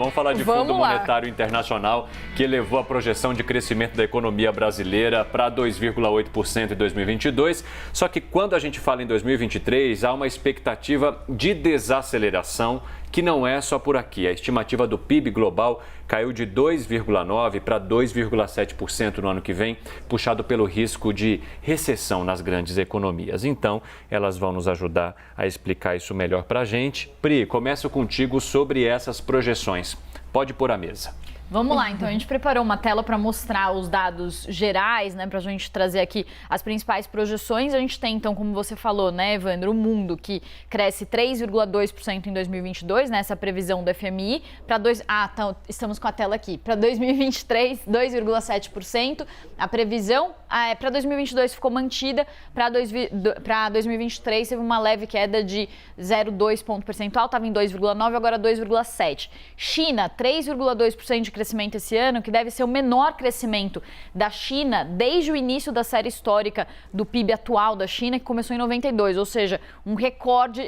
Vamos falar de Fundo Monetário Internacional, que elevou a projeção de crescimento da economia brasileira para 2,8% em 2022. Só que quando a gente fala em 2023, há uma expectativa de desaceleração, que não é só por aqui. A estimativa do PIB global caiu de 2,9% para 2,7% no ano que vem, puxado pelo risco de recessão nas grandes economias. Então, elas vão nos ajudar a explicar isso melhor para a gente. Pri, começo contigo sobre essas projeções. Pode pôr à mesa. Vamos lá, então a gente preparou uma tela para mostrar os dados gerais, né, para a gente trazer aqui as principais projeções. A gente tem, então, como você falou, né, Evandro, o mundo que cresce 3,2% em 2022, né, essa previsão do FMI, estamos com a tela aqui, para 2023, 2,7%. A previsão para 2022 ficou mantida, para 2023 teve uma leve queda de 0,2 ponto percentual, estava em 2,9, agora 2,7. China, 3,2% de crescimento esse ano, que deve ser o menor crescimento da China desde o início da série histórica do PIB atual da China, que começou em 92, ou seja, um recorde,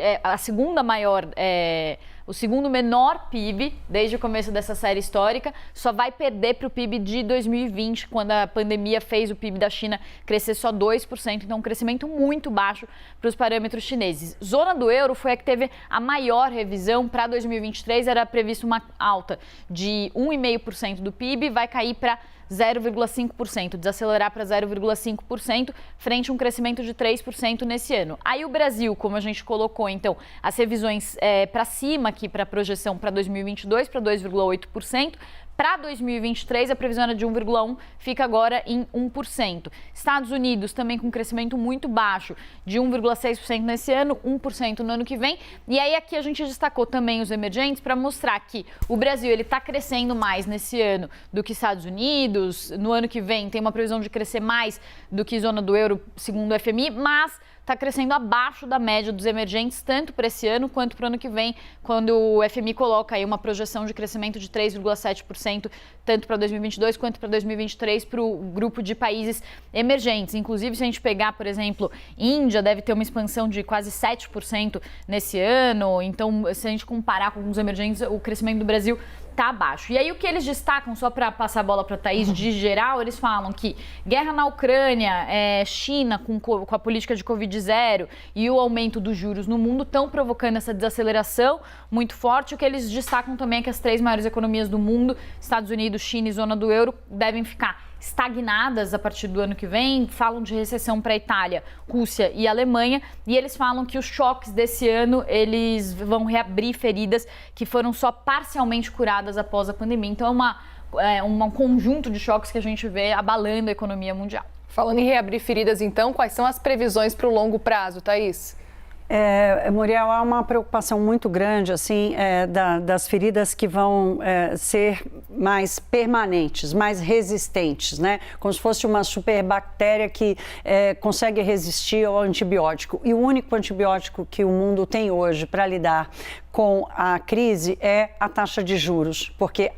o segundo menor PIB desde o começo dessa série histórica, só vai perder para o PIB de 2020, quando a pandemia fez o PIB da China crescer só 2%, então um crescimento muito baixo para os parâmetros chineses. Zona do euro foi a que teve a maior revisão para 2023, era previsto uma alta de 1,5% do PIB, vai cair para 0,5%, desacelerar para 0,5%, frente a um crescimento de 3% nesse ano. Aí o Brasil, como a gente colocou, então, as revisões para cima aqui para a projeção para 2022, para 2,8%. Para 2023, a previsão era de 1,1%, fica agora em 1%. Estados Unidos também com crescimento muito baixo, de 1,6% nesse ano, 1% no ano que vem. E aí aqui a gente destacou também os emergentes para mostrar que o Brasil está crescendo mais nesse ano do que Estados Unidos. No ano que vem tem uma previsão de crescer mais do que zona do euro, segundo o FMI, mas está crescendo abaixo da média dos emergentes, tanto para esse ano quanto para o ano que vem, quando o FMI coloca aí uma projeção de crescimento de 3,7%, tanto para 2022 quanto para 2023 para o grupo de países emergentes. Inclusive, se a gente pegar, por exemplo, Índia deve ter uma expansão de quase 7% nesse ano. Então, se a gente comparar com os emergentes, o crescimento do Brasil está abaixo. E aí o que eles destacam, só para passar a bola para a Thaís, de geral, eles falam que guerra na Ucrânia, China com a política de Covid-0 e o aumento dos juros no mundo estão provocando essa desaceleração muito forte. O que eles destacam também é que as três maiores economias do mundo, Estados Unidos, China e zona do euro, devem ficar estagnadas a partir do ano que vem. Falam de recessão para a Itália, Rússia e Alemanha, e eles falam que os choques desse ano eles vão reabrir feridas que foram só parcialmente curadas após a pandemia. Então um conjunto de choques que a gente vê abalando a economia mundial. Falando em reabrir feridas, então, quais são as previsões para o longo prazo, Thaís? Muriel, há uma preocupação muito grande assim, das feridas que vão ser mais permanentes, mais resistentes, né? Como se fosse uma superbactéria que consegue resistir ao antibiótico. E o único antibiótico que o mundo tem hoje para lidar com a crise é a taxa de juros, porque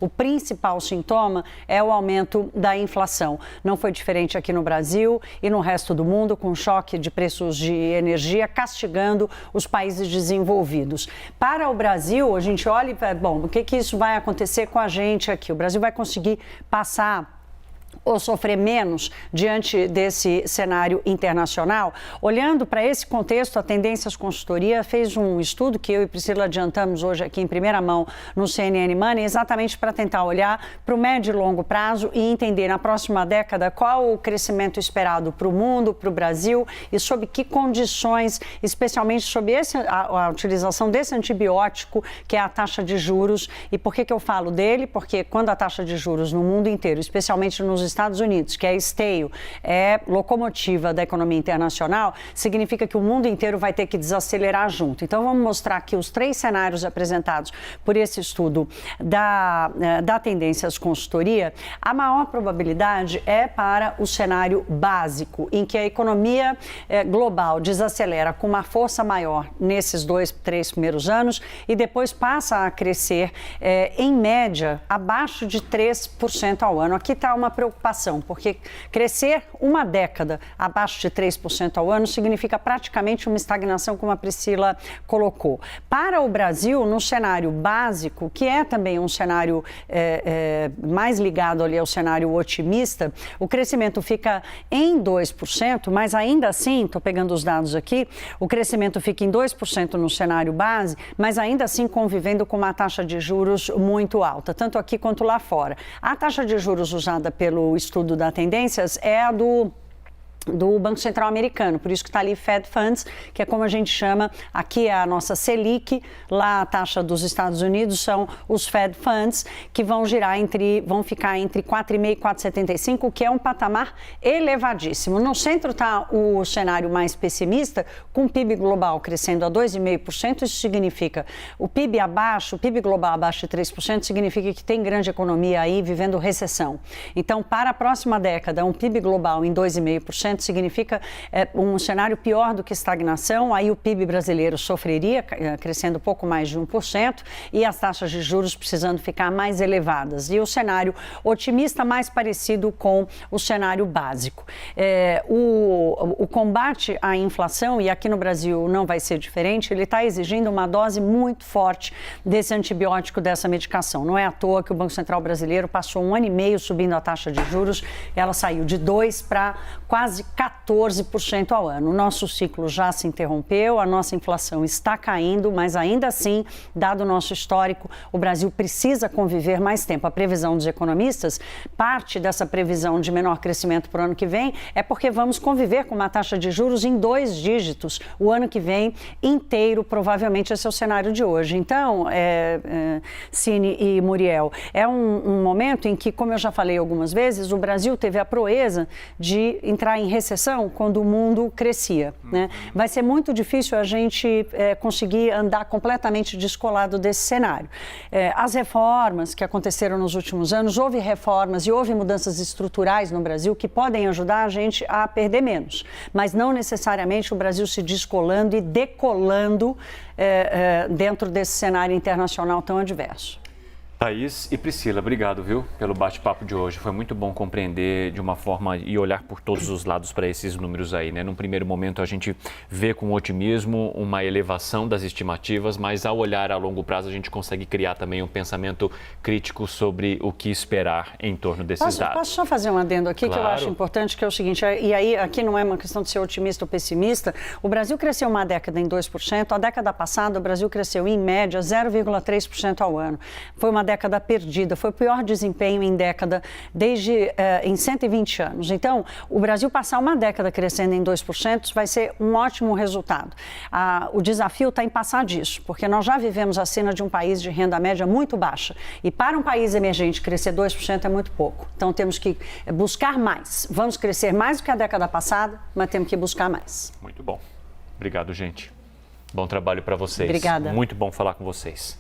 o principal sintoma é o aumento da inflação. Não foi diferente aqui no Brasil e no resto do mundo, com choque de preços de energia castigando os países desenvolvidos. Para o Brasil, a gente olha e bom, o que isso vai acontecer com a gente aqui? O Brasil vai conseguir passar ou sofrer menos diante desse cenário internacional? Olhando para esse contexto, a Tendências Consultoria fez um estudo que eu e Priscila adiantamos hoje aqui em primeira mão no CNN Money, exatamente para tentar olhar para o médio e longo prazo e entender na próxima década qual o crescimento esperado para o mundo, para o Brasil e sob que condições, especialmente sob a utilização desse antibiótico que é a taxa de juros. E por que eu falo dele? Porque quando a taxa de juros no mundo inteiro, especialmente nos Estados Unidos, que é esteio, é locomotiva da economia internacional, significa que o mundo inteiro vai ter que desacelerar junto. Então, vamos mostrar aqui os três cenários apresentados por esse estudo da Tendências Consultoria. A maior probabilidade é para o cenário básico, em que a economia global desacelera com uma força maior nesses 2-3 primeiros anos e depois passa a crescer, em média, abaixo de 3% ao ano. Aqui está uma preocupação preocupação, porque crescer uma década abaixo de 3% ao ano significa praticamente uma estagnação, como a Priscila colocou. Para o Brasil, no cenário básico, que é também um cenário mais ligado ali ao cenário otimista, o crescimento fica em 2%, mas ainda assim, estou pegando os dados aqui, o crescimento fica em 2% no cenário base, mas ainda assim convivendo com uma taxa de juros muito alta, tanto aqui quanto lá fora. A taxa de juros usada pelo estudo da Tendências é a do Banco Central americano, por isso que está ali Fed Funds, que é como a gente chama, aqui é a nossa Selic, lá a taxa dos Estados Unidos são os Fed Funds, que vão ficar entre 4,5% e 4,75%, que é um patamar elevadíssimo. No centro está o cenário mais pessimista, com o PIB global crescendo a 2,5%, isso significa o PIB global abaixo de 3%, significa que tem grande economia aí vivendo recessão. Então, para a próxima década, um PIB global em 2,5%, significa um cenário pior do que estagnação, aí o PIB brasileiro sofreria, crescendo pouco mais de 1%, e as taxas de juros precisando ficar mais elevadas. E o cenário otimista mais parecido com o cenário básico. O combate à inflação, e aqui no Brasil não vai ser diferente, ele está exigindo uma dose muito forte desse antibiótico, dessa medicação. Não é à toa que o Banco Central brasileiro passou 1 ano e meio subindo a taxa de juros, ela saiu de 2% para quase 14% ao ano. O nosso ciclo já se interrompeu, a nossa inflação está caindo, mas ainda assim, dado o nosso histórico, o Brasil precisa conviver mais tempo. A previsão dos economistas, parte dessa previsão de menor crescimento para o ano que vem, é porque vamos conviver com uma taxa de juros em 2 dígitos o ano que vem inteiro, provavelmente esse é o cenário de hoje. Então, Cine e Muriel, é um momento em que, como eu já falei algumas vezes, o Brasil teve a proeza de entrar em recessão quando o mundo crescia, né? Vai ser muito difícil a gente conseguir andar completamente descolado desse cenário. As reformas que aconteceram nos últimos anos, houve reformas e houve mudanças estruturais no Brasil que podem ajudar a gente a perder menos, mas não necessariamente o Brasil se descolando e decolando dentro desse cenário internacional tão adverso. Thaís e Priscila, obrigado, viu, pelo bate-papo de hoje. Foi muito bom compreender de uma forma e olhar por todos os lados para esses números aí, né? Num primeiro momento a gente vê com otimismo uma elevação das estimativas, mas ao olhar a longo prazo a gente consegue criar também um pensamento crítico sobre o que esperar em torno desses dados. Posso só fazer um adendo aqui, claro, que eu acho importante, que é o seguinte, e aí aqui não é uma questão de ser otimista ou pessimista, o Brasil cresceu uma década em 2%, a década passada o Brasil cresceu em média 0,3% ao ano. Foi uma década perdida, foi o pior desempenho em década desde em 120 anos. Então, o Brasil passar uma década crescendo em 2% vai ser um ótimo resultado. O desafio está em passar disso, porque nós já vivemos a cena de um país de renda média muito baixa e para um país emergente crescer 2% é muito pouco. Então, temos que buscar mais. Vamos crescer mais do que a década passada, mas temos que buscar mais. Muito bom. Obrigado, gente. Bom trabalho para vocês. Obrigada. Muito bom falar com vocês.